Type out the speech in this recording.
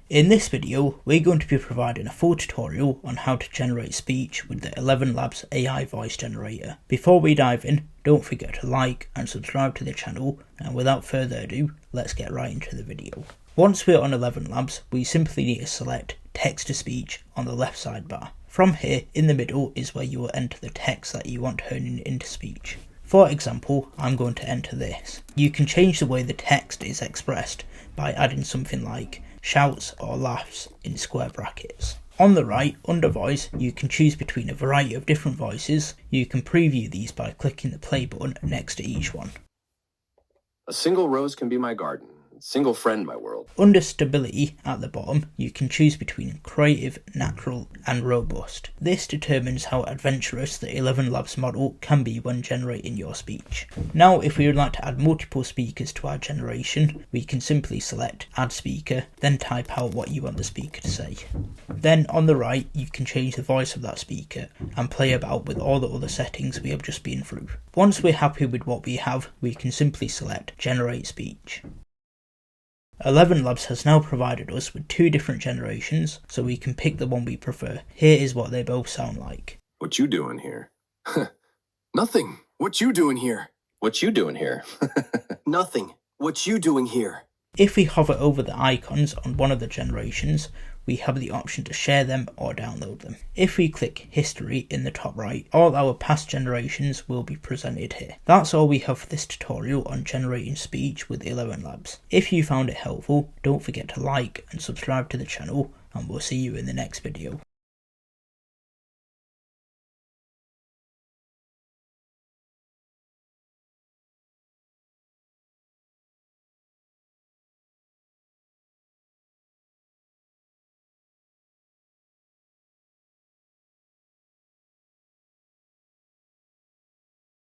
In this video, we're going to be providing a full tutorial on how to generate speech with the ElevenLabs AI voice generator. Before we dive in, don't forget to like and subscribe to the channel, and without further ado, let's get right into the video. Once we're on ElevenLabs, we simply need to select text to speech on the left sidebar. From here, in the middle is where you will enter the text that you want turning into speech. For example, I'm going to enter this. You can change the way the text is expressed by adding something like shouts or laughs in square brackets. On the right, under voice, you can choose between a variety of different voices. You can preview these by clicking the play button next to each one. A single rose can be my garden, a single friend my world. Under stability at the bottom, you can choose between creative, natural and robust. This determines how adventurous the ElevenLabs model can be when generating your speech. Now if we would like to add multiple speakers to our generation, we can simply select add speaker, then type out what you want the speaker to say. Then on the right, you can change the voice of that speaker and play about with all the other settings we have just been through. Once we're happy with what we have, we can simply select generate speech. ElevenLabs has now provided us with two different generations, so we can pick the one we prefer. Here is what they both sound like. What you doing here? Nothing. What you doing here? What you doing here? Nothing. What you doing here? If we hover over the icons on one of the generations, we have the option to share them or download them. If we click history in the top right, all our past generations will be presented here. That's all we have for this tutorial on generating speech with ElevenLabs. If you found it helpful, don't forget to like and subscribe to the channel, and we'll see you in the next video.